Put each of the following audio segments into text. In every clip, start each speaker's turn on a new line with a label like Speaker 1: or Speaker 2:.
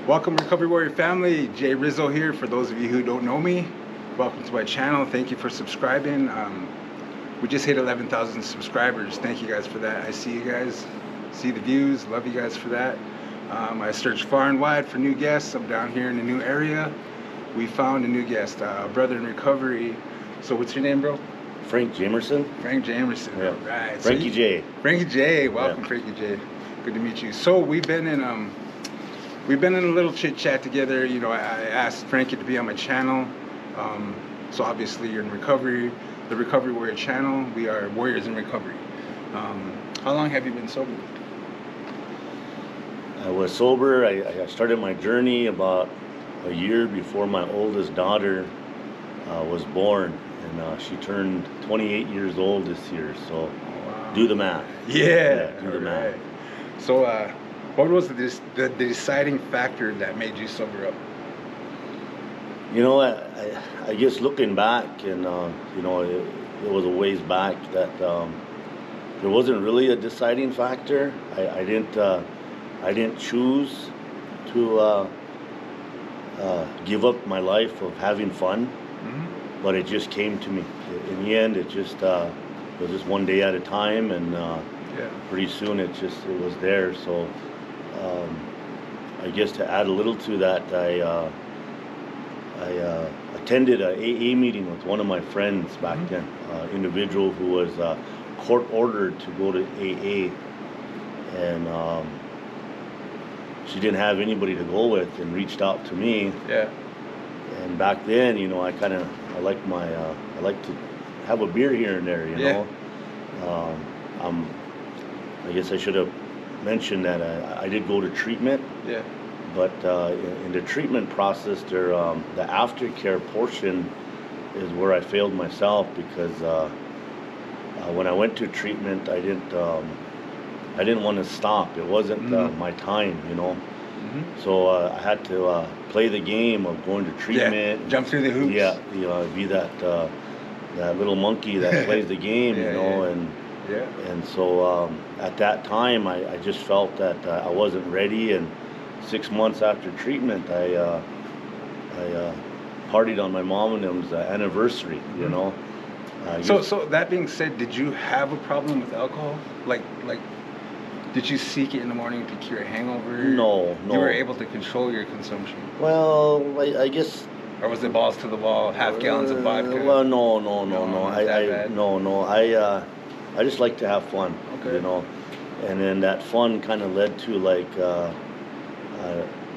Speaker 1: Welcome, Recovery Warrior family. Jay Rizzo here. For those of you who don't know me, welcome to my channel. Thank you for subscribing. We just hit 11,000 subscribers. Thank you guys for that. I see you guys, see the views. Love you guys for that. I searched far and wide for new guests. I'm down here in a new area. We found a new guest, a brother in recovery. So what's your name, bro?
Speaker 2: Frank Jamerson.
Speaker 1: Frank Jamerson.
Speaker 2: Yeah.
Speaker 1: Right.
Speaker 2: Franky J.
Speaker 1: Franky J. Welcome,
Speaker 2: Yeah.
Speaker 1: Franky J. Good to meet you. So we've been in a little chit chat together. You know, I asked Franky to be on my channel. So obviously you're in recovery, the Recovery Warrior channel. We are warriors in recovery. How long have you been sober?
Speaker 2: I was sober. I started my journey about a year before my oldest daughter was born, and she turned 28 years old this year. So
Speaker 1: Wow.
Speaker 2: do the math.
Speaker 1: Yeah.
Speaker 2: Do the math.
Speaker 1: Right. So what was the deciding factor that made you sober up?
Speaker 2: You know, I guess looking back, and you know, it was a ways back that there wasn't really a deciding factor. I didn't choose to give up my life of having fun, but it just came to me. In the end, it was just one day at a time, and pretty soon it was there. So I guess to add a little to that, I attended a AA meeting with one of my friends back then, individual who was court ordered to go to AA, and she didn't have anybody to go with, and reached out to me.
Speaker 1: Yeah.
Speaker 2: And back then, you know, I like to have a beer here and there, you know. I guess I should have mentioned that I did go to treatment. Yeah. But in the treatment process, the aftercare portion is where I failed myself, because when I went to treatment, I didn't want to stop. It wasn't my time, you know. So I had to play the game of going to treatment.
Speaker 1: Yeah. Jump through the hoops.
Speaker 2: Yeah, you know, be that little monkey that plays the game, you know. And so at that time, I just felt that I wasn't ready. And 6 months after treatment, I partied on my mom and them's anniversary, you know.
Speaker 1: So that being said, did you have a problem with alcohol? Like, did you seek it in the morning to cure a hangover?
Speaker 2: No.
Speaker 1: You were able to control your consumption?
Speaker 2: Well, I guess...
Speaker 1: Or was it balls to the wall, half gallons of vodka?
Speaker 2: Well, no. I just like to have fun, you know. And then that fun kind of led to, like,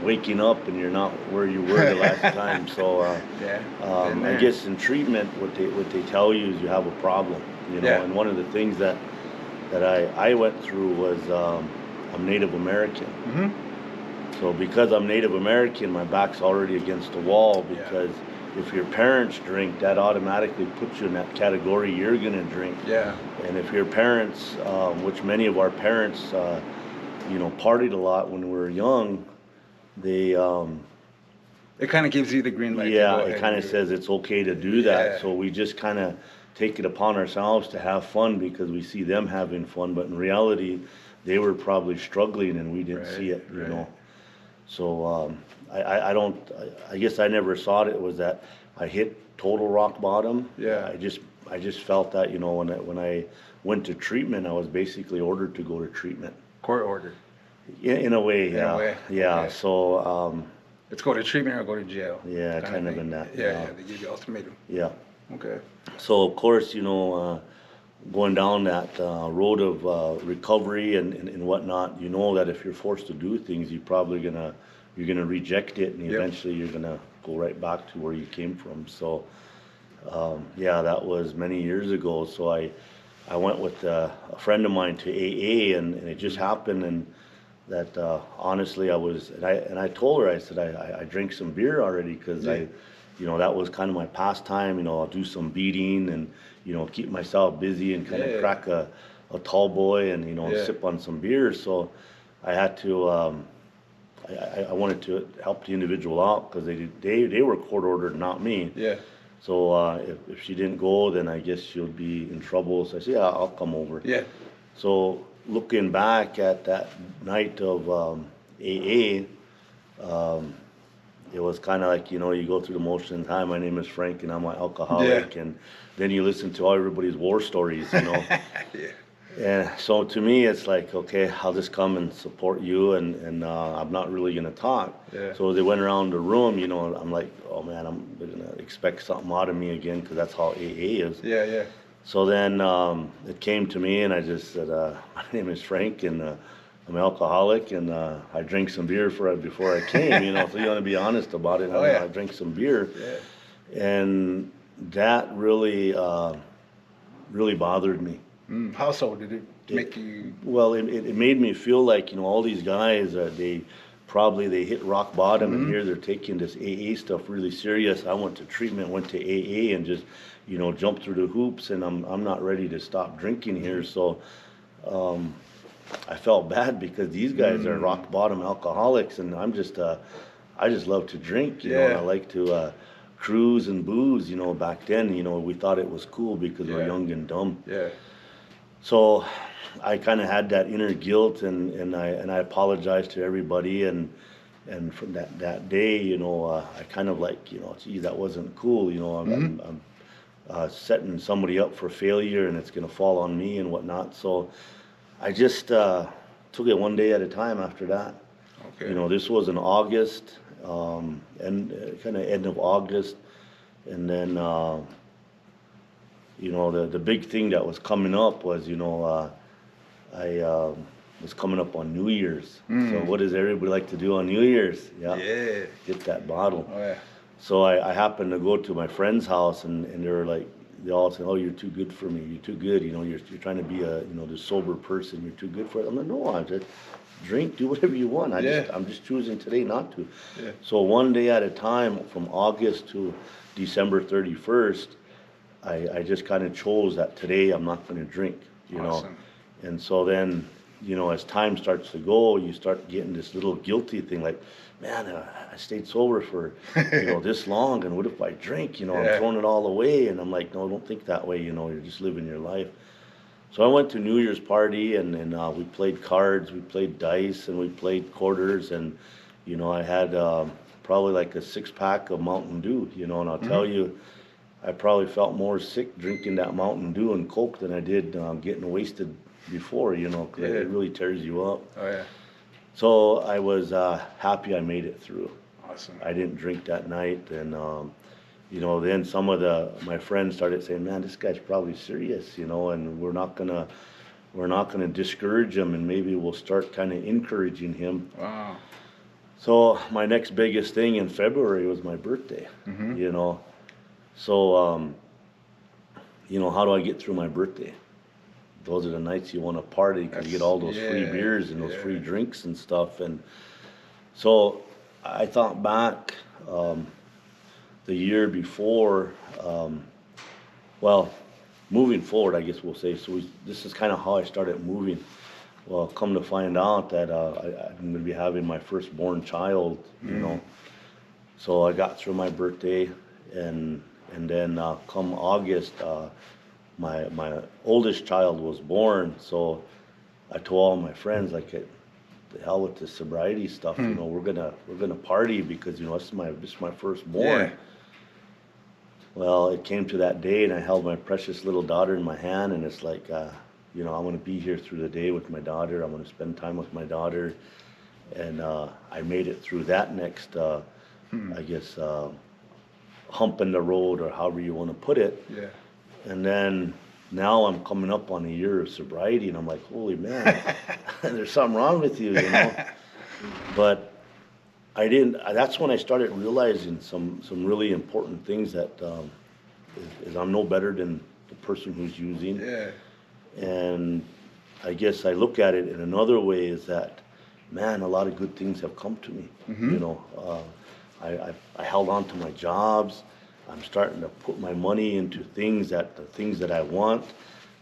Speaker 2: waking up and you're not where you were the last time. So I guess in treatment, what they tell you is you have a problem, you know. And one of the things that I went through was I'm Native American. So because I'm Native American, my back's already against the wall, because if your parents drink, that automatically puts you in that category. You're gonna drink. Yeah. And if your parents, which many of our parents, you know, partied a lot when we were young, they
Speaker 1: it kind of gives you the green light.
Speaker 2: Yeah, it kind of says it's okay to do that. So we just kind of take it upon ourselves to have fun because we see them having fun, but in reality, they were probably struggling and we didn't see it, you know. So I guess I never thought it was that I hit total rock bottom. Yeah. I just felt that, you know, when I went to treatment, I was basically ordered to go to treatment.
Speaker 1: Court order.
Speaker 2: In a way, yeah. Okay. So
Speaker 1: let's go to treatment or go to jail.
Speaker 2: Yeah, kind of in that.
Speaker 1: Yeah, they give you ultimatum.
Speaker 2: Yeah.
Speaker 1: Okay.
Speaker 2: So of course, you know, going down that road of recovery and whatnot, you know that if you're forced to do things, you're gonna reject it, and eventually you're gonna go right back to where you came from. So yeah, that was many years ago. So I went with a friend of mine to AA, and it just happened, and that honestly I told her, I said I drank some beer already, because you know, that was kind of my pastime. You know, I'll do some beating and, you know, keep myself busy and kind of crack a tall boy and, you know, sip on some beer. So I had to, I wanted to help the individual out, because they were court ordered, not me. Yeah. So if she didn't go, then I guess she'll be in trouble. So I said, yeah, I'll come over. Yeah. So looking back at that night of AA, it was kind of like, you know, you go through the motions. Hi, my name is Frank, and I'm an alcoholic.
Speaker 1: Yeah.
Speaker 2: And then you listen to all everybody's war stories, you know.
Speaker 1: Yeah.
Speaker 2: And so to me, it's like, okay, I'll just come and support you, and I'm not really gonna talk.
Speaker 1: Yeah.
Speaker 2: So they went around the room, you know, and I'm like, oh man, they're gonna expect something out of me again, because that's how AA is.
Speaker 1: Yeah. Yeah.
Speaker 2: So then it came to me, and I just said, my name is Frank, and I'm an alcoholic, and I drank some beer before I came, you know, so you want to be honest about it.
Speaker 1: Oh, yeah.
Speaker 2: I drank some beer,
Speaker 1: Yeah.
Speaker 2: and that really bothered me.
Speaker 1: How so? Did it make you?
Speaker 2: Well, it made me feel like, you know, all these guys, they hit rock bottom, and here they're taking this AA stuff really serious. I went to treatment, went to AA, and just, you know, jumped through the hoops, and I'm not ready to stop drinking here. So I felt bad, because these guys are rock bottom alcoholics, and I just love to drink, you know, and I like to cruise and booze, you know. Back then, you know, we thought it was cool because we're young and dumb.
Speaker 1: Yeah.
Speaker 2: So I kind of had that inner guilt, and I apologized to everybody, and from that day, you know, I kind of like, you know, gee, that wasn't cool, you know. I'm setting somebody up for failure, and it's gonna fall on me and whatnot. So I just took it one day at a time after that.
Speaker 1: Okay.
Speaker 2: You know, this was in August, and kind of end of August, and then you know, the big thing that was coming up was, you know, I was coming up on New Year's. So what does everybody like to do on New Year's?
Speaker 1: Yeah.
Speaker 2: Get that bottle.
Speaker 1: Oh yeah.
Speaker 2: So I happened to go to my friend's house, and they were like, they all said, "Oh, you're too good for me. You're too good. You know, you're trying to be a, you know, the sober person. You're too good for it." I'm like, "No, I just drink, do whatever you want. I'm just choosing today not to."
Speaker 1: Yeah.
Speaker 2: So one day at a time, from August to December 31st, I just kind of chose that today I'm not going to drink, you know. And so then, you know, as time starts to go, you start getting this little guilty thing, like, man, I stayed sober for, you know, this long, and what if I drink? You know, I'm throwing it all away. And I'm like, no, don't think that way. You know, you're just living your life. So I went to New Year's party, and we played cards, we played dice, and we played quarters, and you know, I had probably like a 6-pack of Mountain Dew, you know, and I'll tell you, I probably felt more sick drinking that Mountain Dew and Coke than I did getting wasted before, you know, 'cause it really tears you up.
Speaker 1: Oh yeah.
Speaker 2: So I was happy I made it through.
Speaker 1: Awesome.
Speaker 2: I didn't drink that night, and you know, then some of my friends started saying, "Man, this guy's probably serious," you know, and we're not gonna discourage him, and maybe we'll start kind of encouraging him.
Speaker 1: Wow.
Speaker 2: So my next biggest thing in February was my birthday, you know. So, you know, how do I get through my birthday? Those are the nights you want to party, because you get all those free beers and those free drinks and stuff. And so I thought back the year before, well, moving forward, I guess we'll say. So this is kind of how I started moving. Well, come to find out that I'm going to be having my firstborn child, you know. So I got through my birthday, and then come August, my oldest child was born. So I told all my friends, like, the hell with the sobriety stuff, you know, we're gonna party, because, you know, this is my firstborn.
Speaker 1: Yeah.
Speaker 2: Well, it came to that day, and I held my precious little daughter in my hand, and it's like, you know, I'm gonna be here through the day with my daughter. I'm gonna spend time with my daughter, and I made it through that next, I guess, hump in the road, or however you want to put it.
Speaker 1: Yeah.
Speaker 2: And then now I'm coming up on a year of sobriety, and I'm like, holy man, there's something wrong with you, you know. But I didn't. That's when I started realizing some really important things, that is I'm no better than the person who's using.
Speaker 1: Yeah.
Speaker 2: And I guess I look at it in another way, is that, man, a lot of good things have come to me. You know, I held on to my jobs. I'm starting to put my money into the things that I want.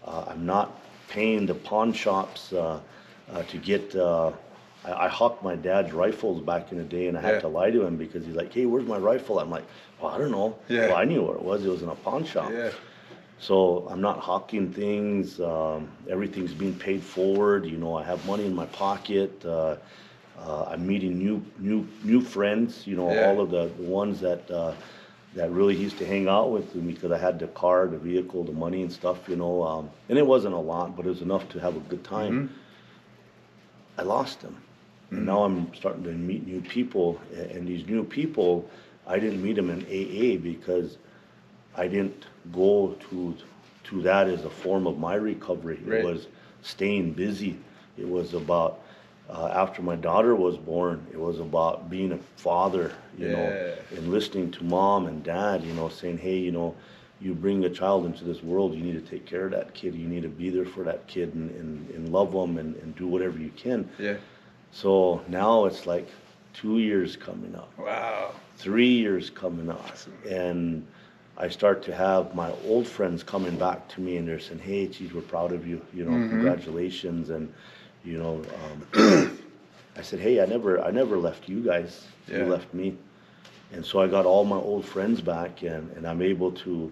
Speaker 2: I'm not paying the pawn shops to get. I hawked my dad's rifles back in the day, and I had to lie to him, because he's like, "Hey, where's my rifle?" I'm like, "Well, I don't know."
Speaker 1: Yeah.
Speaker 2: Well, I knew where it was. It was in a pawn shop.
Speaker 1: Yeah.
Speaker 2: So I'm not hawking things. Everything's being paid forward. You know, I have money in my pocket. I'm meeting new friends, you know,
Speaker 1: Yeah.
Speaker 2: all of the ones that really used to hang out with me because I had the car, the vehicle, the money and stuff, you know. And it wasn't a lot, but it was enough to have a good time. I lost them. And now I'm starting to meet new people, and these new people, I didn't meet them in AA because I didn't go to that as a form of my recovery. It
Speaker 1: Right.
Speaker 2: was staying busy. It was about after my daughter was born, it was about being a father, you know,
Speaker 1: Yeah.
Speaker 2: and listening to mom and dad, you know, saying, hey, you know, you bring a child into this world, you need to take care of that kid, you need to be there for that kid and love them and do whatever you can.
Speaker 1: Yeah.
Speaker 2: So now it's like 2 years coming up,
Speaker 1: Wow.
Speaker 2: 3 years coming up,
Speaker 1: Awesome.
Speaker 2: and I start to have my old friends coming back to me and they're saying, hey, geez, we're proud of you, you know, congratulations. And, you know, I said, hey, I never left you guys, you
Speaker 1: Yeah.
Speaker 2: left me. And so I got all my old friends back, and I'm able to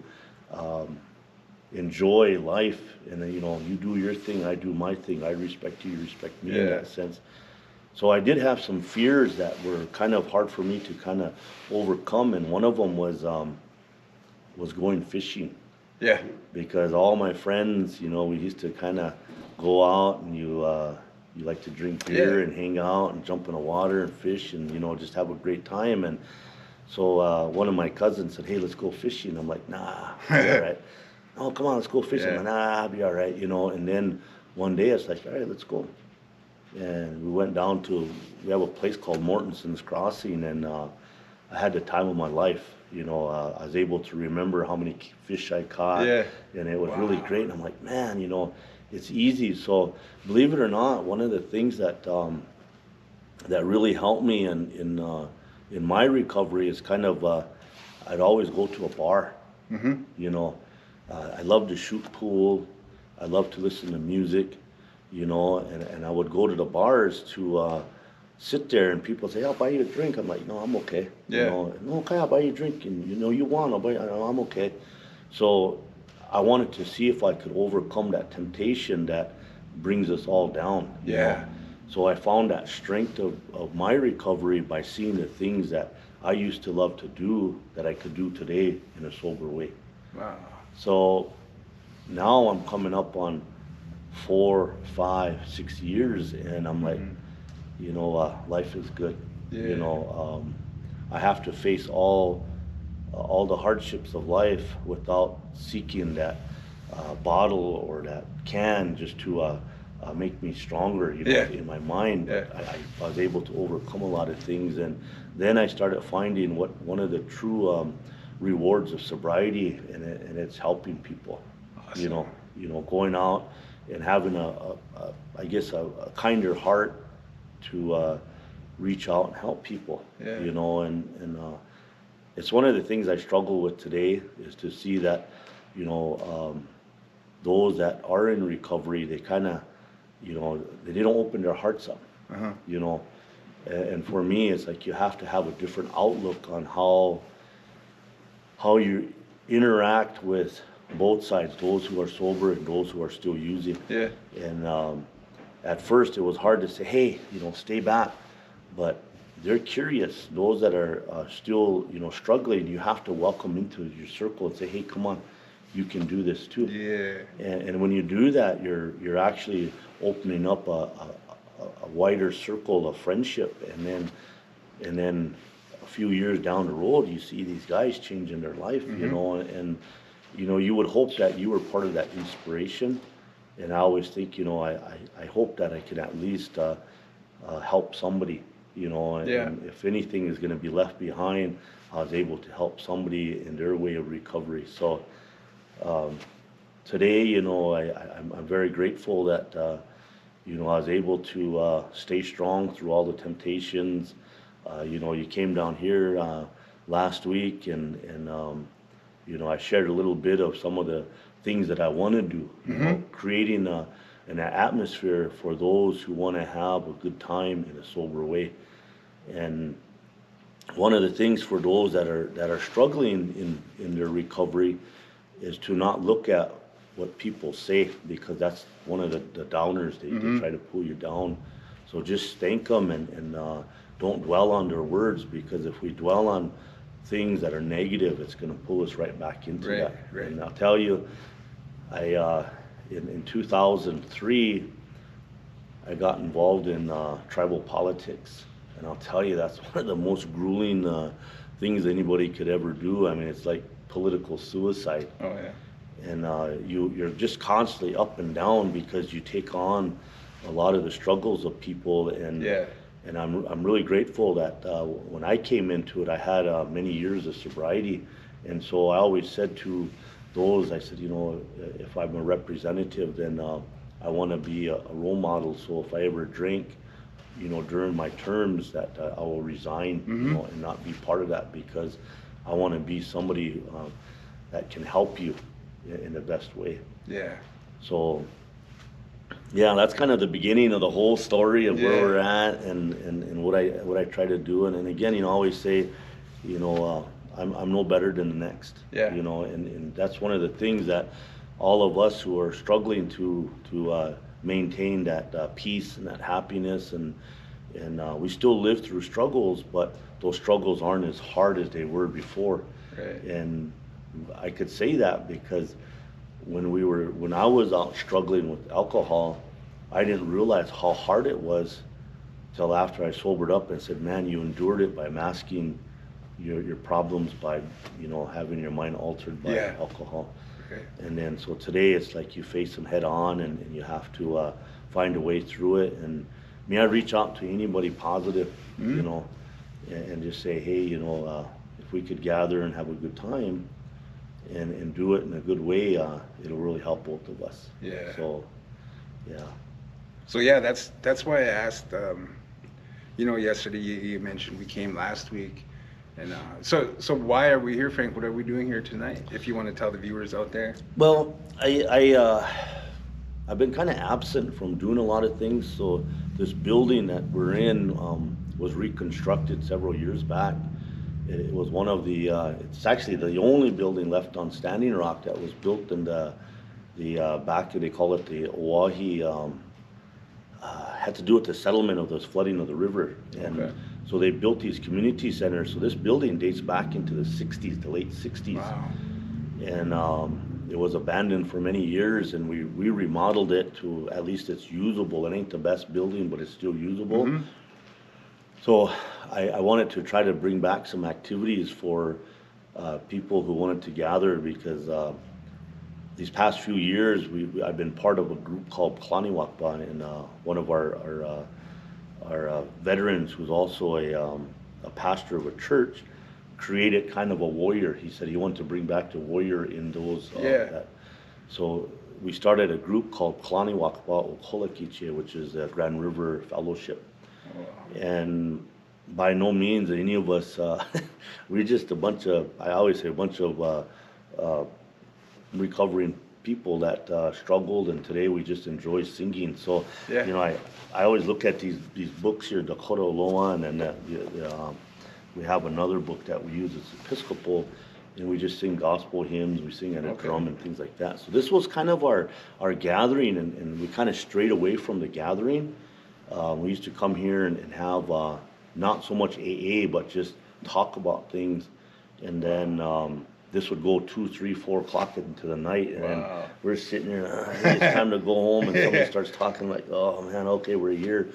Speaker 2: enjoy life. And, you know, you do your thing, I do my thing. I respect you, you respect me in
Speaker 1: Yeah.
Speaker 2: that sense. So I did have some fears that were kind of hard for me to kind of overcome. And one of them was going fishing.
Speaker 1: Yeah.
Speaker 2: Because all my friends, you know, we used to kind of go out and you like to drink beer
Speaker 1: Yeah.
Speaker 2: and hang out and jump in the water and fish and, you know, just have a great time. And so one of my cousins said, hey, let's go fishing. I'm like, nah, I'll be all right. Oh, come on, let's go fishing.
Speaker 1: Yeah.
Speaker 2: I'm like, nah, I'll be all right, you know. And then one day it's like, all right, let's go. And we went down to, we have a place called Mortenson's Crossing, and I had the time of my life. You know, I was able to remember how many fish I caught,
Speaker 1: Yeah.
Speaker 2: and it was really great. And I'm like, man, you know, it's easy. So believe it or not, one of the things that that really helped me in my recovery is kind of I'd always go to a bar. You know, I love to shoot pool. I love to listen to music. You know, and I would go to the bars to sit there, and people say, I'll buy you a drink. I'm like, no, I'm okay.
Speaker 1: Yeah.
Speaker 2: You know, no, okay, I'll buy you a drink, and you know, you want, I'll buy you, no, I'm okay. So I wanted to see if I could overcome that temptation that brings us all down. You
Speaker 1: Yeah.
Speaker 2: know? So I found that strength of my recovery by seeing the things that I used to love to do that I could do today in a sober way.
Speaker 1: Wow.
Speaker 2: So now I'm coming up on 4, 5, 6 years, and I'm like, you know, life is good.
Speaker 1: Yeah.
Speaker 2: You know, I have to face all the hardships of life without seeking that bottle or that can just to make me stronger, you know,
Speaker 1: Yeah.
Speaker 2: in my mind. But
Speaker 1: Yeah.
Speaker 2: I was able to overcome a lot of things, and then I started finding what one of the true rewards of sobriety, and it's helping people.
Speaker 1: Awesome.
Speaker 2: You know, going out and having I guess a kinder heart to reach out and help people.
Speaker 1: Yeah.
Speaker 2: You know, and it's one of the things I struggle with today is to see that, you know, those that are in recovery, they kind of, you know, they don't open their hearts up. You know, and for me, it's like you have to have a different outlook on how you interact with both sides, those who are sober and those who are still using.
Speaker 1: Yeah.
Speaker 2: And at first it was hard to say, hey, you know, stay back. But they're curious. Those that are still, you know, struggling, you have to welcome into your circle and say, hey, come on, you can do this too.
Speaker 1: Yeah.
Speaker 2: And when you do that, you're actually opening up a wider circle of friendship. And then a few years down the road, you see these guys changing their life, you know, and you know, you would hope that you were part of that inspiration. And I always think, you know, I hope that I could at least help somebody, you know, and
Speaker 1: Yeah.
Speaker 2: if anything is going to be left behind, I was able to help somebody in their way of recovery. So today, you know, I'm very grateful that, you know, I was able to stay strong through all the temptations. You know, you came down here last week, and you know, I shared a little bit of some of the things that I want to do, you know, creating an atmosphere for those who want to have a good time in a sober way. And one of the things for those that are struggling in their recovery is to not look at what people say, because that's one of the downers. They try to pull you down. So just thank them and don't dwell on their words, because if we dwell on things that are negative, it's going to pull us right back into
Speaker 1: Right,
Speaker 2: that.
Speaker 1: right.
Speaker 2: And I'll tell you, in 2003, I got involved in tribal politics, and I'll tell you, that's one of the most grueling things anybody could ever do. I mean, it's like political suicide.
Speaker 1: Oh yeah.
Speaker 2: And you're just constantly up and down because you take on a lot of the struggles of people. And
Speaker 1: Yeah.
Speaker 2: and I'm really grateful that when I came into it, I had many years of sobriety. And so I always said to those, I said, if I'm a representative, then I want to be a role model. So if I ever drink, during my terms, that I will resign, and not be part of that, because I want to be somebody that can help you in the best way.
Speaker 1: Yeah.
Speaker 2: So, yeah, that's kind of the beginning of the whole story of where we're at, and what I try to do. And again, I always say, I'm no better than the next.
Speaker 1: Yeah.
Speaker 2: And that's one of the things that all of us who are struggling to maintain that peace and that happiness, and we still live through struggles, but those struggles aren't as hard as they were before.
Speaker 1: Right.
Speaker 2: And I could say that because when I was out struggling with alcohol, I didn't realize how hard it was till after I sobered up and said, man, you endured it by masking your problems, by having your mind altered by alcohol.
Speaker 1: Okay.
Speaker 2: And then so today it's like you face them head on, and you have to find a way through it. And I reach out to anybody positive, and just say, hey, if we could gather and have a good time and do it in a good way, it'll really help both of us.
Speaker 1: Yeah.
Speaker 2: So, yeah.
Speaker 1: So yeah, that's why I asked. Yesterday you mentioned we came last week, and so why are we here, Frank? What are we doing here tonight? If you want to tell the viewers out there.
Speaker 2: Well, I've been kind of absent from doing a lot of things. So this building that we're in was reconstructed several years back. It was one of the, it's actually the only building left on Standing Rock that was built in the back, they call it the Oahe, had to do with the settlement of the flooding of the river. And
Speaker 1: Okay.
Speaker 2: so they built these community centers. So this building dates back into the 60s, the late 60s.
Speaker 1: Wow.
Speaker 2: And it was abandoned for many years, and we remodeled it to at least it's usable. It ain't the best building, but it's still usable.
Speaker 1: Mhm.
Speaker 2: So I wanted to try to bring back some activities for people who wanted to gather, because these past few years I've been part of a group called Klaniwakpa, and one of our veterans, who's also a pastor of a church, created kind of a warrior. He said he wanted to bring back the warrior in those. So we started a group called Klaniwakpa Okolakiche, which is the Grand River Fellowship.
Speaker 1: Wow.
Speaker 2: And by no means any of us, we're just a bunch of, I always say, a bunch of recovering people that struggled, and today we just enjoy singing. So,
Speaker 1: Yeah.
Speaker 2: I always look at these books here, Dakota Oloa, and then we have another book that we use, it's Episcopal, and we just sing gospel hymns, we sing at a drum and things like that. So this was kind of our gathering, and we kind of strayed away from the gathering. We used to come here and have not so much AA, but just talk about things. And then this would go 2, 3, 4 o'clock into the night, and then we're sitting there, it's time to go home, and somebody starts talking like, oh man, okay, we're here.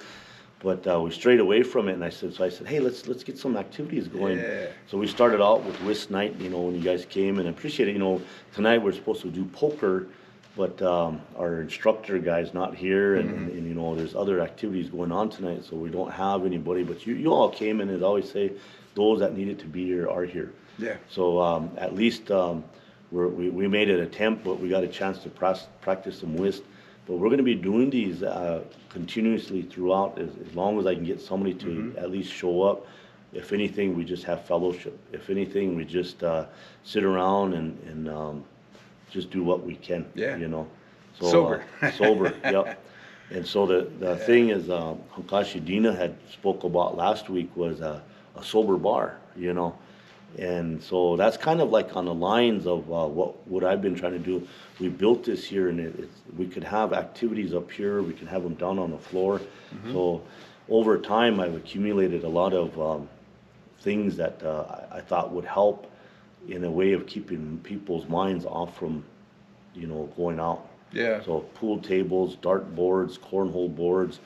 Speaker 2: But we strayed away from it, and I said, hey, let's get some activities going.
Speaker 1: Yeah.
Speaker 2: So we started out with whist night, when you guys came, and I appreciate it. Tonight we're supposed to do poker, but our instructor guy's not here, and there's other activities going on tonight, so we don't have anybody. But you all came, and as I always say, those that needed to be here are here.
Speaker 1: Yeah.
Speaker 2: So at least we made an attempt, but we got a chance to practice some whist. But we're going to be doing these continuously throughout, as long as I can get somebody to at least show up. If anything, we just have fellowship. If anything, we just sit around and just do what we can.
Speaker 1: Yeah.
Speaker 2: So,
Speaker 1: Sober.
Speaker 2: Sober. Yep. And so the thing is, Hankashi Dina had spoke about last week was a sober bar. And so that's kind of like on the lines of what I've been trying to do. We built this here, and we could have activities up here. We can have them down on the floor. So over time, I've accumulated a lot of things that I thought would help in a way of keeping people's minds off from, going out.
Speaker 1: Yeah.
Speaker 2: So pool tables, dart boards, cornhole boards,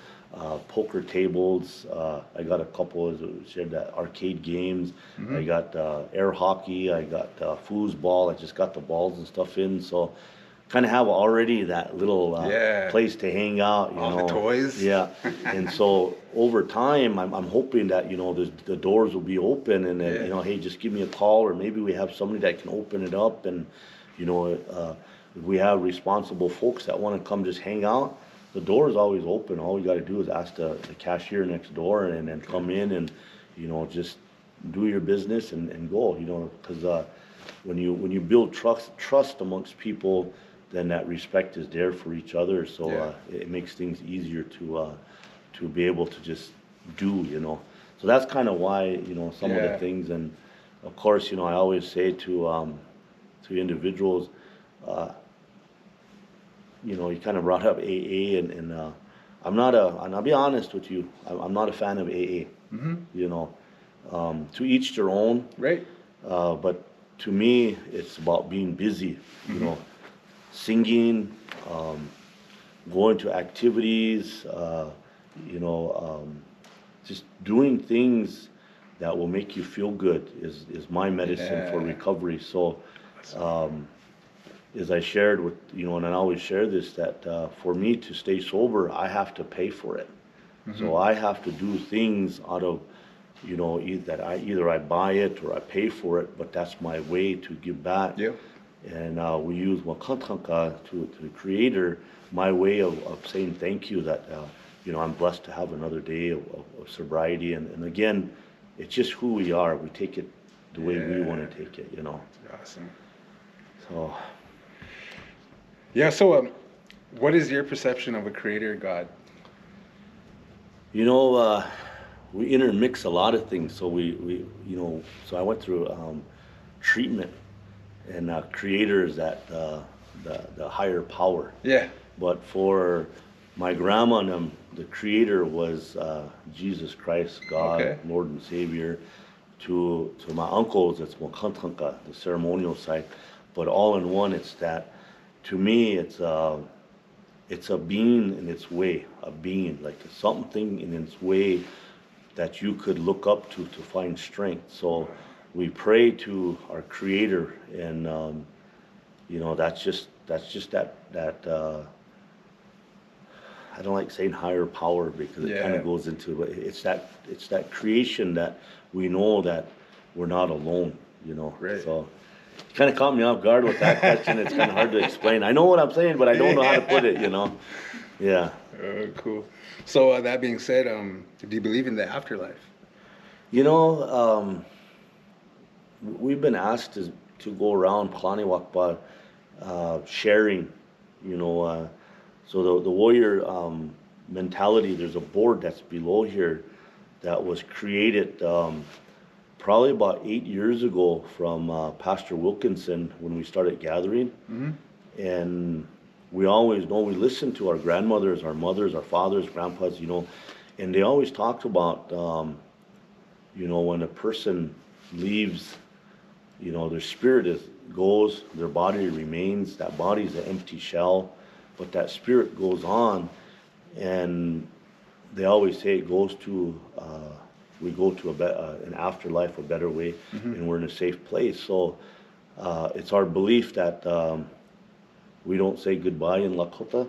Speaker 2: poker tables. I got a couple, as I shared, that arcade games. I got air hockey. I got foosball. I just got the balls and stuff in. So kind of have already that little
Speaker 1: Yeah.
Speaker 2: place to hang out.
Speaker 1: All the toys.
Speaker 2: Yeah. And so over time, I'm hoping that, the doors will be open, and then,
Speaker 1: Yeah.
Speaker 2: hey, just give me a call, or maybe we have somebody that can open it up, and, if we have responsible folks that want to come just hang out, the door is always open. All we got to do is ask the cashier next door, and then come in and, just do your business and go, because when you build trust amongst people, then that respect is there for each other. So it makes things easier to be able to just do, So that's kind of why, some of the things. And of course, I always say to individuals, you kind of brought up AA, and and I'll be honest with you, I'm not a fan of AA. To each their own.
Speaker 1: Right.
Speaker 2: But to me, it's about being busy, singing, going to activities, just doing things that will make you feel good is my medicine for recovery. So, as I shared with, and I always share this, that for me to stay sober, I have to pay for it. So I have to do things out of, either I buy it or I pay for it, but that's my way to give back.
Speaker 1: Yep.
Speaker 2: And we use Wakantanka to the Creator, my way of saying thank you, that I'm blessed to have another day of sobriety. And again, it's just who we are. We take it the way we want to take it.
Speaker 1: Awesome.
Speaker 2: So.
Speaker 1: Yeah. So, what is your perception of a creator God?
Speaker 2: We intermix a lot of things. So so I went through treatment, and creator is that the higher power.
Speaker 1: Yeah.
Speaker 2: But for my grandma and them, the creator was Jesus Christ, God, Lord and Savior. To my uncles, it's Wakantanka, the ceremonial side. But all in one, it's that. To me, it's a being in its way, a being, like something in its way that you could look up to find strength. So we pray to our Creator, and that's just that I don't like saying higher power, because it kind of goes into, but it's that creation that we know that we're not alone.
Speaker 1: Right.
Speaker 2: So you kind of caught me off guard with that question. It's kind of hard to explain. I know what I'm saying, but I don't know how to put it. Yeah.
Speaker 1: Cool. So that being said, do you believe in the afterlife?
Speaker 2: We've been asked to go around Kalaniwakpa sharing, so the warrior mentality. There's a board that's below here that was created probably about 8 years ago from Pastor Wilkinson, when we started gathering. And we always know, we listen to our grandmothers, our mothers, our fathers, grandpas, and they always talked about, when a person leaves, their spirit goes, their body remains. That body is an empty shell, but that spirit goes on, and they always say it goes to, we go to an afterlife, a better way, and we're in a safe place. So it's our belief that we don't say goodbye in Lakota.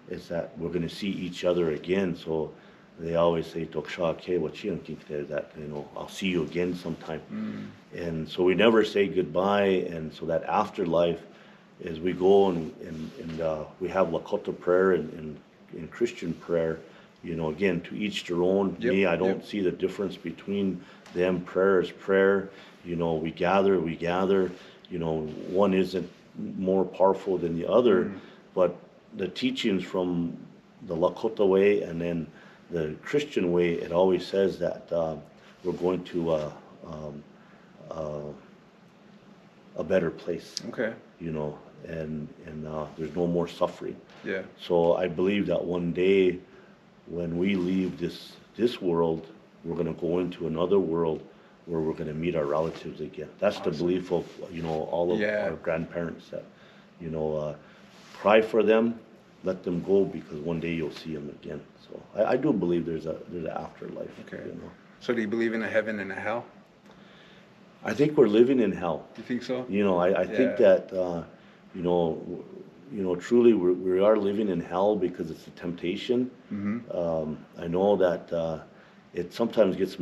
Speaker 2: It's that we're going to see each other again. So they always say, "Toksha ke wachiankikte," that I'll see you again sometime. And so we never say goodbye. And so that afterlife is, we go and we have Lakota prayer and Christian prayer. Again, to each their own. Me, I don't see the difference between them. Prayer is prayer. We gather. One isn't more powerful than the other, but the teachings from the Lakota way and then the Christian way, it always says that we're going to a better place.
Speaker 1: Okay.
Speaker 2: And there's no more suffering.
Speaker 1: Yeah.
Speaker 2: So I believe that one day, when we leave this this world, we're going to go into another world where we're going to meet our relatives again. That's the belief of, you know, all of our grandparents, that, you know, cry for them, let them go, because one day you'll see them again. So I do believe there's an afterlife.
Speaker 1: Okay.
Speaker 2: You know.
Speaker 1: So do you believe in a heaven and a hell?
Speaker 2: I think we're living in hell.
Speaker 1: You think so?
Speaker 2: You know, I think that, truly we are living in hell because it's a temptation. I know that it sometimes gets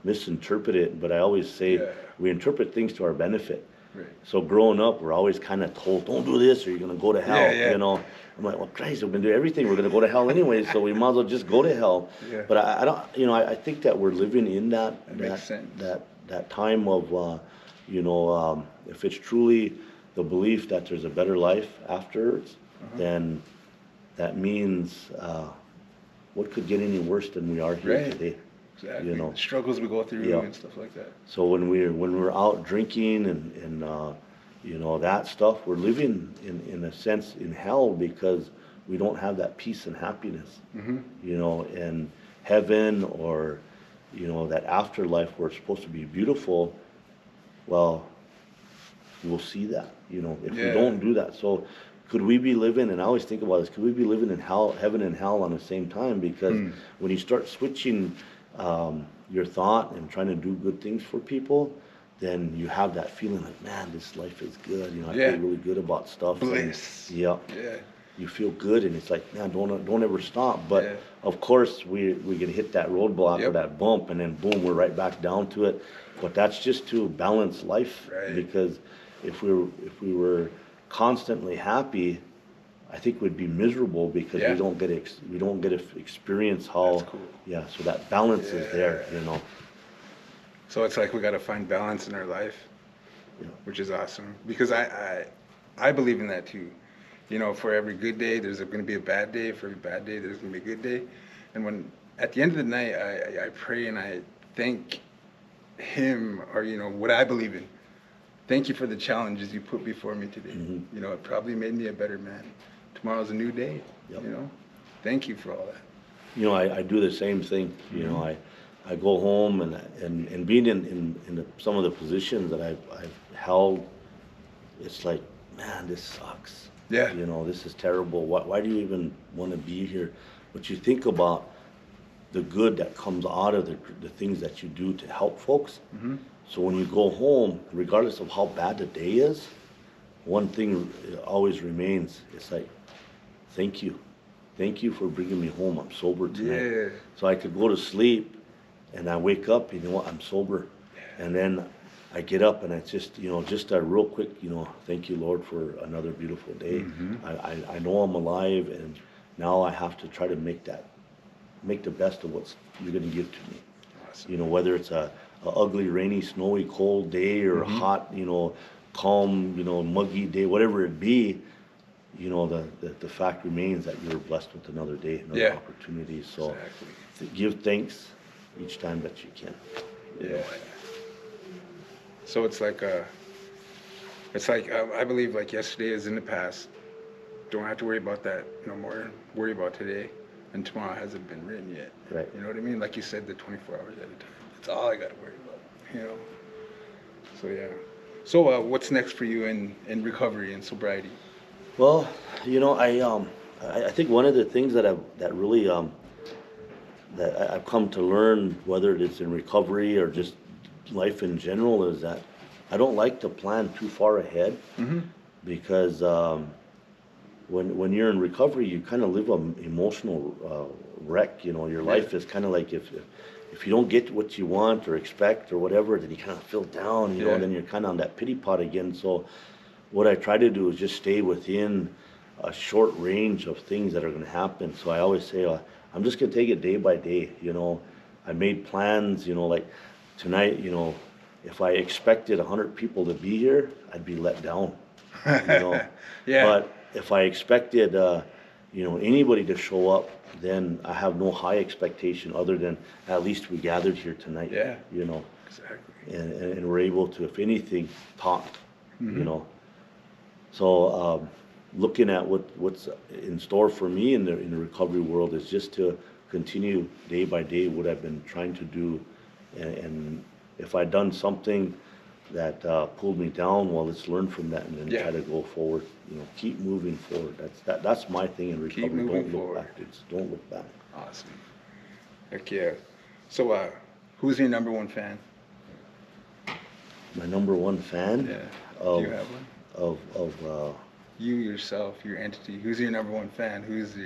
Speaker 2: misinterpreted, but I always say we interpret things to our benefit.
Speaker 1: Right.
Speaker 2: So growing up, we're always kind of told, don't do this or you're going to go to hell, you know. I'm like, well, Christ, we've been doing everything. We're going to go to hell anyway, so we might as well just go to hell.
Speaker 1: Yeah.
Speaker 2: But I don't, you know, I think that we're living in that time of, if it's truly the belief that there's a better life afterwards, then that means what could get any worse than we are here today?
Speaker 1: Exactly.
Speaker 2: You know,
Speaker 1: the struggles we go through and stuff like that.
Speaker 2: So when we're out drinking and that stuff, we're living in a sense in hell because we don't have that peace and happiness. You know, and heaven or that afterlife where it's supposed to be beautiful. Well, we'll see that. You know, if we don't do that. So could we be living? And I always think about this: could we be living in hell, heaven and hell on the same time? Because when you start switching your thought and trying to do good things for people, then you have that feeling like, man, this life is good. You know, I feel really good about stuff.
Speaker 1: Bliss.
Speaker 2: And, you feel good, and it's like, man, don't ever stop. But of course, we can hit that roadblock or that bump, and then boom, we're right back down to it. But that's just to balance life, because if we were constantly happy, I think we'd be miserable because we don't get to experience how.
Speaker 1: That's cool.
Speaker 2: So that balance is there, you know.
Speaker 1: So it's like we got to find balance in our life, which is awesome, because I believe in that too. You know, for every good day, there's going to be a bad day. For every bad day, there's going to be a good day. And when at the end of the night, I pray and I thank Him, or what I believe in. Thank you for the challenges you put before me today. You know, it probably made me a better man. Tomorrow's a new day. You know, thank you for all that.
Speaker 2: You know, I do the same thing. You know, I go home and being in some of the positions that I've held, it's like, man, this sucks.
Speaker 1: Yeah.
Speaker 2: You know, this is terrible. Why do you even want to be here? But you think about the good that comes out of the things that you do to help folks. So when you go home, regardless of how bad the day is, one thing always remains. It's like, thank you. Thank you for bringing me home. I'm sober tonight.
Speaker 1: Yeah.
Speaker 2: So I could go to sleep and I wake up, you know what, I'm sober. And then I get up and it's just, just a real quick, thank you, Lord, for another beautiful day. I know I'm alive, and now I have to try to make the best of what you're going to give to me. Awesome. You know, whether it's a ugly, rainy, snowy, cold day or a hot, calm, muggy day, whatever it be, the fact remains that you're blessed with another day, another opportunity. So give thanks each time that you can.
Speaker 1: Yeah. So it's like I believe like yesterday is in the past. Don't have to worry about that no more. Worry about today, and tomorrow hasn't been written yet.
Speaker 2: Right.
Speaker 1: You know what I mean? Like you said, the 24 hours at a time. That's all I got to worry about. You know. So yeah. So what's next for you in recovery and sobriety?
Speaker 2: Well, I think one of the things that I've come to learn, whether it's in recovery or just life in general, is that I don't like to plan too far ahead, because when you're in recovery, you kind of live an emotional wreck. Your life is kind of like if you don't get what you want or expect or whatever, then you kind of feel down, and then you're kind of on that pity pot again. So what I try to do is just stay within a short range of things that are going to happen. So I always say, I'm just going to take it day by day. I made plans, like tonight, if I expected 100 people to be here, I'd be let down, But if I expected, anybody to show up, then I have no high expectation other than at least we gathered here tonight.
Speaker 1: Exactly.
Speaker 2: And we're able to, if anything, talk, So looking at what's in store for me in the recovery world is just to continue day by day what I've been trying to do. And if I'd done something that pulled me down, well, let's learn from that and then
Speaker 1: Yeah.
Speaker 2: try to go forward. Keep moving forward. That's my thing in recovery.
Speaker 1: moving
Speaker 2: Don't look
Speaker 1: forward.
Speaker 2: backwards. Don't look back.
Speaker 1: Awesome. Heck yeah. So, who's your number one fan?
Speaker 2: My number one fan
Speaker 1: Yeah.
Speaker 2: of
Speaker 1: Do you have one?
Speaker 2: of
Speaker 1: You yourself, your entity. Who's your number one fan? Who's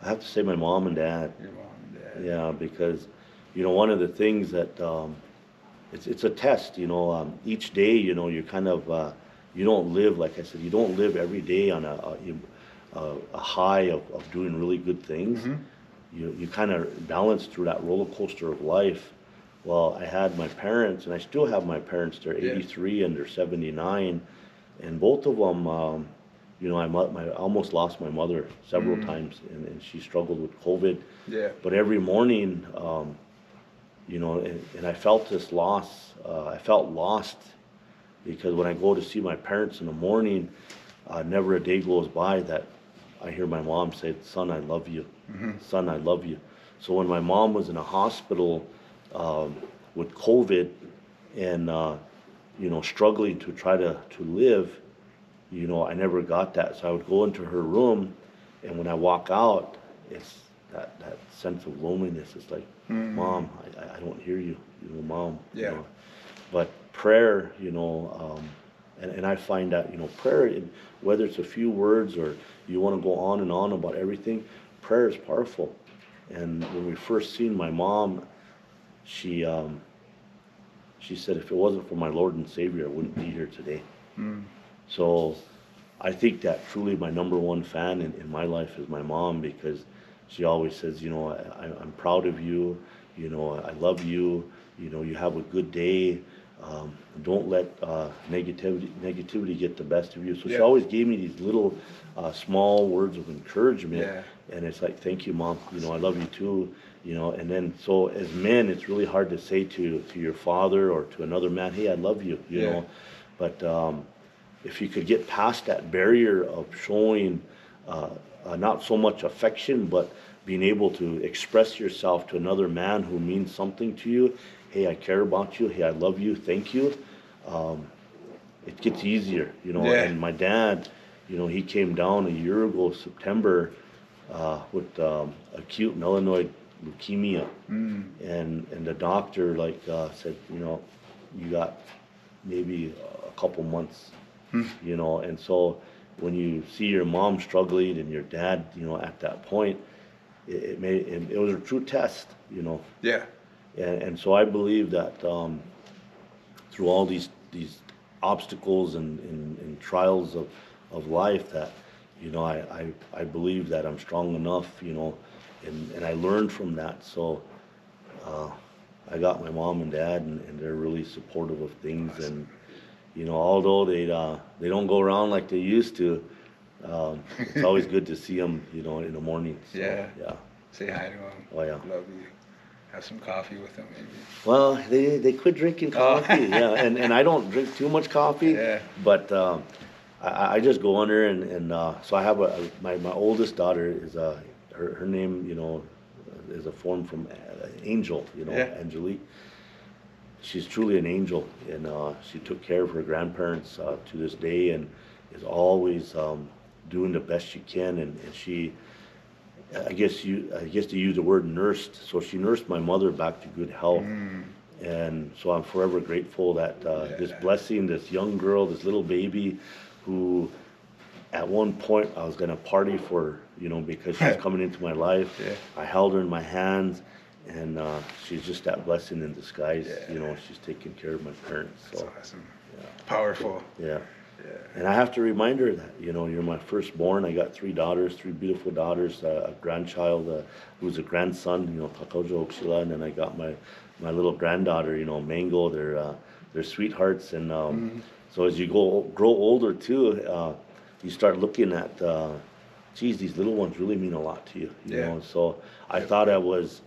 Speaker 2: I have to say my mom and dad.
Speaker 1: your mom and dad?
Speaker 2: Yeah, because one of the things that it's a test. Each day, you kind of you don't live, like I said, you don't live every day on a high of doing really good things.
Speaker 1: Mhm.
Speaker 2: You kind of balance through that roller coaster of life. Well, I had my parents, and I still have my parents. They're
Speaker 1: Yeah.
Speaker 2: 83 and they're 79, and both of them, I almost lost my mother several times, and she struggled with COVID.
Speaker 1: Yeah.
Speaker 2: But every morning, and I felt this loss. I felt lost because when I go to see my parents in the morning, never a day goes by that I hear my mom say, "Son, I love you. Son, I love you." So when my mom was in a hospital with COVID and struggling to try to live, I never got that. So I would go into her room, and when I walk out, it's that sense of loneliness. It's like, Mom, I don't hear you, Mom.
Speaker 1: Yeah.
Speaker 2: But prayer, and I find that, prayer, whether it's a few words or you want to go on and on about everything, prayer is powerful. And when we first seen my mom, she said, if it wasn't for my Lord and Savior, I wouldn't be here today. So I think that truly my number one fan in my life is my mom, because she always says, I'm proud of you, I love you, you have a good day. Don't let negativity get the best of you. So she
Speaker 1: Yeah.
Speaker 2: always gave me these little small words of encouragement.
Speaker 1: Yeah.
Speaker 2: And it's like, thank you, Mom. I love you too. And then so as men, it's really hard to say to your father or to another man, hey, I love you, you
Speaker 1: Yeah.
Speaker 2: know. But if you could get past that barrier of showing not so much affection, but being able to express yourself to another man who means something to you, hey, I care about you, hey, I love you, thank you, it gets easier,
Speaker 1: Yeah.
Speaker 2: And my dad, he came down a year ago, September, with acute myeloid leukemia. And the doctor said, you got maybe a couple months, and so when you see your mom struggling and your dad, at that point, it was a true test,
Speaker 1: Yeah.
Speaker 2: and so I believe that through all these obstacles and trials of life, that I believe that I'm strong enough, and I learned from that. So I got my mom and dad, and they're really supportive of things.
Speaker 1: Awesome.
Speaker 2: And although they don't go around like they used to, it's always good to see them, in the morning. So,
Speaker 1: Yeah.
Speaker 2: Yeah.
Speaker 1: Say hi to him.
Speaker 2: Oh, yeah.
Speaker 1: Love you. Have some coffee with him, maybe.
Speaker 2: Well, they quit drinking coffee,
Speaker 1: Oh.
Speaker 2: yeah, and I don't drink too much coffee,
Speaker 1: Yeah.
Speaker 2: but I just go under and so I have my oldest daughter is her name, is a form from Angel,
Speaker 1: Yeah.
Speaker 2: Angelique. She's truly an angel, and she took care of her grandparents to this day, and is always doing the best she can, and she. I guess to use the word nursed. So she nursed my mother back to good health, and so I'm forever grateful that this blessing, this young girl, this little baby, who at one point I was gonna party for, because she's coming into my life.
Speaker 1: Yeah.
Speaker 2: I held her in my hands, and she's just that blessing in disguise.
Speaker 1: Yeah.
Speaker 2: She's taking care of my parents.
Speaker 1: That's
Speaker 2: So
Speaker 1: awesome.
Speaker 2: yeah.
Speaker 1: Powerful.
Speaker 2: Yeah.
Speaker 1: Yeah.
Speaker 2: And I have to remind her that, you're my firstborn. I got three beautiful daughters, a grandchild who's a grandson, Takojo Okshila, and then I got my little granddaughter, Mango. They're sweethearts. And so as you grow older too, you start looking at, geez, these little ones really mean a lot to you. You
Speaker 1: Yeah.
Speaker 2: know. So I thought I was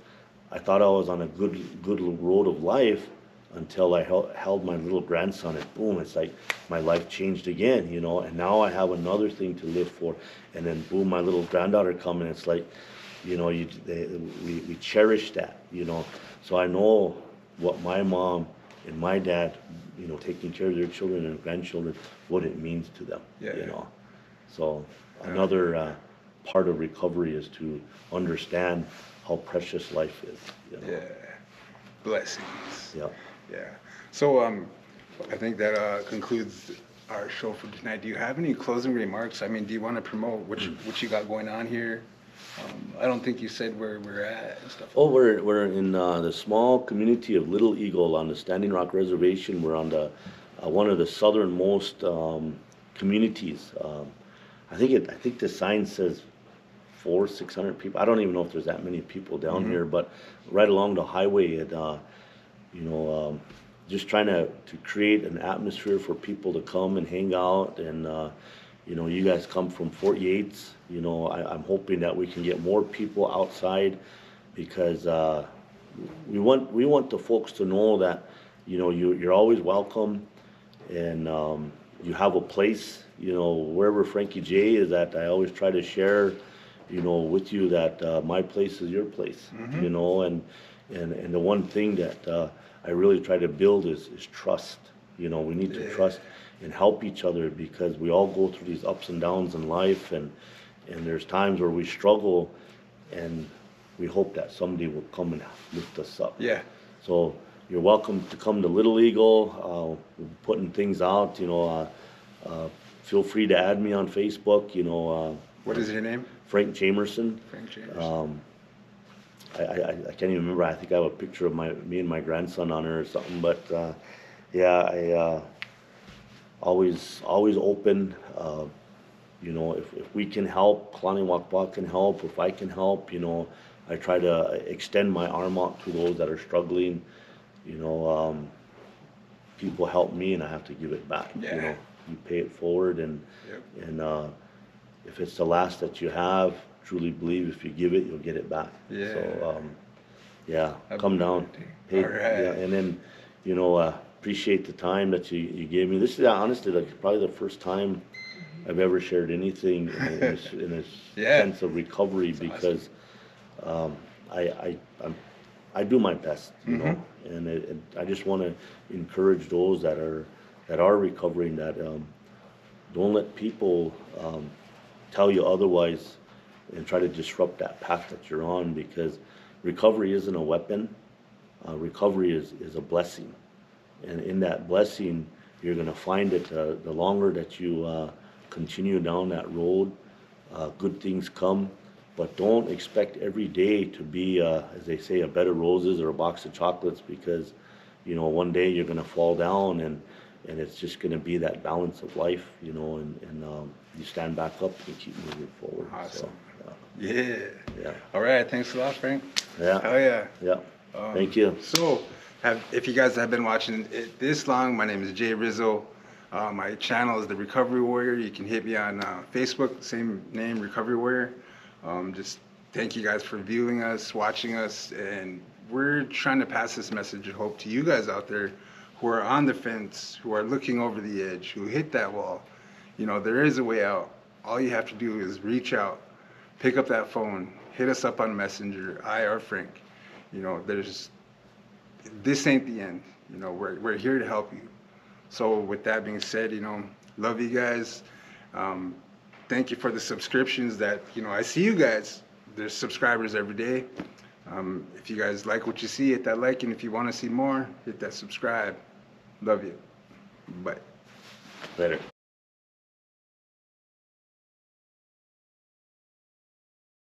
Speaker 2: on a good road of life, until I held my little grandson, and boom, it's like my life changed again, and now I have another thing to live for. And then boom, my little granddaughter come, and it's like you know, we cherish that, you know. So I know what my mom and my dad, you know, taking care of their children and grandchildren, what it means to them,
Speaker 1: Yeah.
Speaker 2: you know. So another part of recovery is to understand how precious life is, you know.
Speaker 1: Yeah. Blessings.
Speaker 2: Yeah.
Speaker 1: Yeah. So I think that concludes our show for tonight. Do you have any closing remarks? I mean, do you want to promote what you got going on here? I don't think you said where we're at and stuff.
Speaker 2: Oh, we're in the small community of Little Eagle on the Standing Rock Reservation. We're on the one of the southernmost communities. I think the sign says 600 people. I don't even know if there's that many people down here, but right along the highway, it, you know, just trying to create an atmosphere for people to come and hang out. And you know, you guys come from Fort Yates. You know, I'm hoping that we can get more people outside, because we want the folks to know that, you know, you're always welcome, and you have a place. You know, wherever Franky J is at, I always try to share, you know, with you that my place is your place. You know, and the one thing that I really try to build is trust. You know, we need to trust and help each other, because we all go through these ups and downs in life, and there's times where we struggle, and we hope that somebody will come and lift us up.
Speaker 1: Yeah.
Speaker 2: So you're welcome to come to Little Eagle. We're putting things out. You know, feel free to add me on Facebook. You know.
Speaker 1: What is your name?
Speaker 2: Frank Jamerson.
Speaker 1: Frank Jamerson.
Speaker 2: I can't even remember. I think I have a picture of me and my grandson on her or something. But yeah, I always open. You know, if we can help, Kalani Wakwa can help. If I can help, you know, I try to extend my arm out to those that are struggling. You know, people help me, and I have to give it back.
Speaker 1: Yeah.
Speaker 2: You know, you pay it forward, and if it's the last that you have, truly believe if you give it, you'll get it back.
Speaker 1: Yeah.
Speaker 2: So, yeah, come down.
Speaker 1: All right.
Speaker 2: Yeah, and then, you know, appreciate the time that you gave me. This is honestly like probably the first time I've ever shared anything in a sense of recovery, because I do my best, you know, and I just want to encourage those that are recovering, that don't let people tell you otherwise and try to disrupt that path that you're on, because recovery isn't a weapon. Recovery is a blessing, and in that blessing, you're going to find it the longer that you continue down that road. Good things come, but don't expect every day to be, as they say, a bed of roses or a box of chocolates, because, you know, one day you're going to fall down, and it's just going to be that balance of life, you know, and you stand back up and keep moving forward.
Speaker 1: Awesome.
Speaker 2: So,
Speaker 1: Yeah. All right. Thanks a lot, Frank.
Speaker 2: yeah.
Speaker 1: Hell yeah.
Speaker 2: Yeah. Thank you.
Speaker 1: So, if you guys have been watching it this long, my name is Jay Rizzo. My channel is The Recovery Warrior. You can hit me on Facebook, same name, Recovery Warrior. Just thank you guys for viewing us, watching us, and we're trying to pass this message of hope to you guys out there who are on the fence, who are looking over the edge, who hit that wall. You know, there is a way out. All you have to do is reach out, pick up that phone, hit us up on Messenger, I or Frank. You know, this ain't the end. You know, we're here to help you. So with that being said, you know, love you guys. Thank you for the subscriptions that, you know, I see you guys. There's subscribers every day. If you guys like what you see, hit that like, and if you want to see more, hit that subscribe. Love you. Bye.
Speaker 2: Later.